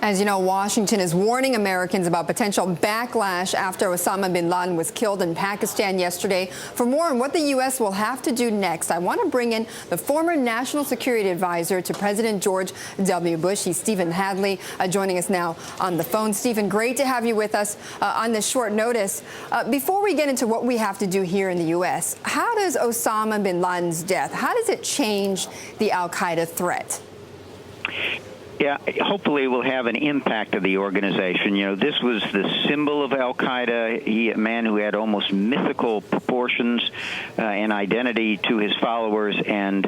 As you know, Washington is warning Americans about potential backlash after Osama bin Laden was killed in Pakistan yesterday. For more on what the U.S. will have to do next, I want to bring in the former National Security Advisor to President George W. Bush. He's Stephen Hadley, joining us now on the phone. Stephen, great to have you with us on this short notice. Before we get into what we have to do here in the U.S., how does Osama bin Laden's death, how does it change the Al-Qaeda threat? Yeah, hopefully it will have an impact of the organization. You know, this was the symbol of Al-Qaeda, a man who had almost mythical proportions and identity to his followers, and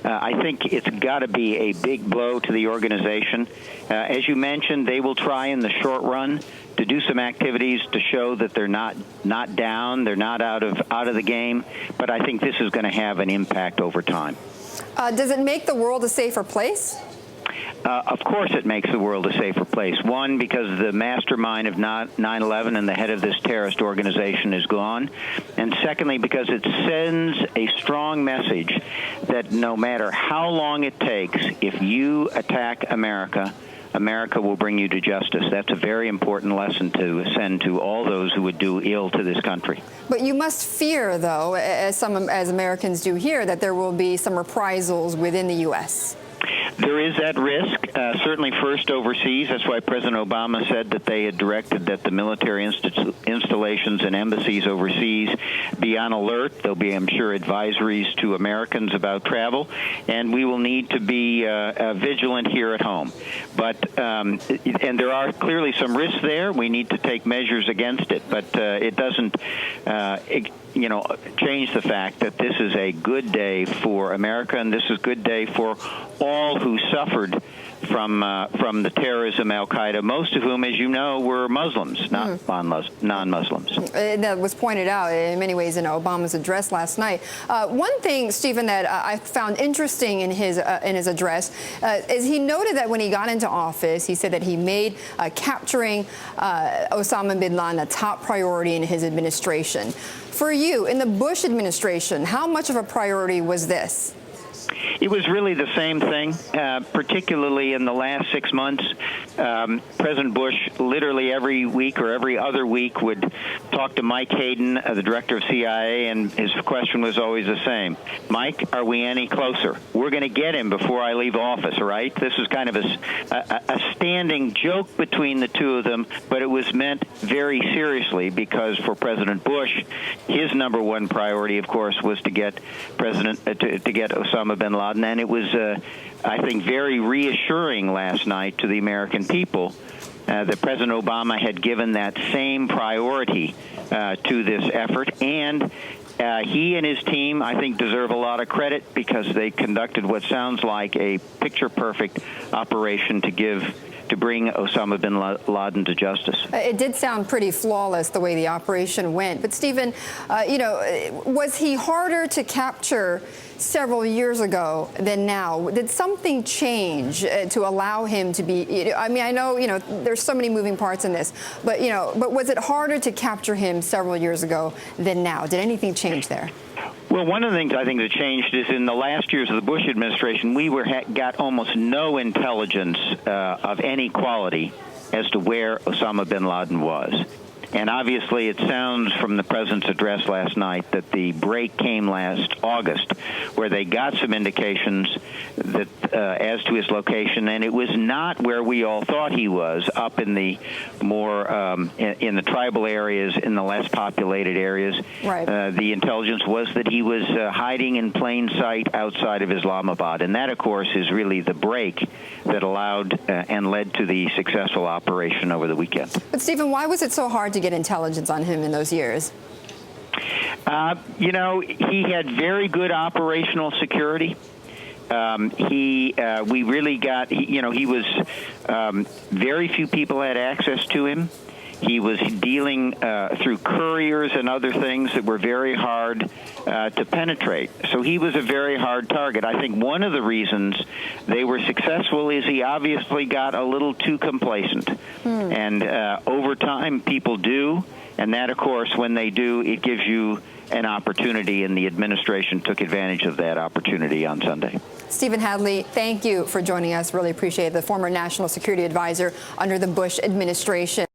I think it's got to be a big blow to the organization. As you mentioned, they will try in the short run to do some activities to show that they're not down, they're not out of the game, but I think this is going to have an impact over time. Does it make the world a safer place? Of course it makes the world a safer place. One, because the mastermind of 9/11 and the head of this terrorist organization is gone. And secondly, because it sends a strong message that no matter how long it takes, if you attack America, America will bring you to justice. That's a very important lesson to send to all those who would do ill to this country. But you must fear, though, as Americans do here, that there will be some reprisals within the U.S. There is that risk, certainly first overseas. That's why President Obama said that they had directed that the military installations and embassies overseas be on alert. There'll be, I'm sure, advisories to Americans about travel, and we will need to be vigilant here at home. But and there are clearly some risks there. We need to take measures against it, but it doesn't change the fact that this is a good day for America, and this is a good day for all who suffered from the terrorism Al-Qaeda, most of whom, as you know, were Muslims, not non-Muslims. That was pointed out in many ways in Obama's address last night. One thing, Stephen, that I found interesting in his address is he noted that when he got into office, he said that he made capturing Osama bin Laden a top priority in his administration. For you, in the Bush administration, how much of a priority was this? It was really the same thing, particularly in the last 6 months. President Bush literally every week or every other week would talk to Mike Hayden, the director of CIA, and his question was always the same. Mike, are we any closer? We're going to get him before I leave office, right? This was kind of a standing joke between the two of them, but it was meant very seriously because for President Bush, his number one priority, of course, was to get to get Osama bin Laden, and it was, I think, very reassuring last night to the American people that President Obama had given that same priority to this effort, and he and his team, I think, deserve a lot of credit because they conducted what sounds like a picture-perfect operation to bring Osama bin Laden to justice. It did sound pretty flawless the way the operation went. But, Stephen, was he harder to capture several years ago than now? Did something change to allow him to be, I mean, I know, there's so many moving parts in this, but, but was it harder to capture him several years ago than now? Did anything change there? Well, one of the things I think that changed is in the last years of the Bush administration, we got almost no intelligence of any quality as to where Osama bin Laden was. And obviously, it sounds from the president's address last night that the break came last August, where they got some indications that as to his location, and it was not where we all thought he was, up in the more in the tribal areas, in the less populated areas. Right. The intelligence was that he was hiding in plain sight outside of Islamabad, and that, of course, is really the break that allowed and led to the successful operation over the weekend. But, Stephen, why was it so hard to get intelligence on him in those years? He had very good operational security. He really got, he was, very few people had access to him. He was dealing through couriers and other things that were very hard to penetrate. So he was a very hard target. I think one of the reasons they were successful is he obviously got a little too complacent. And over time, people do. And that, of course, when they do, it gives you an opportunity, and the administration took advantage of that opportunity on Sunday. Stephen Hadley, thank you for joining us. Really appreciate it. The former national security advisor under the Bush administration.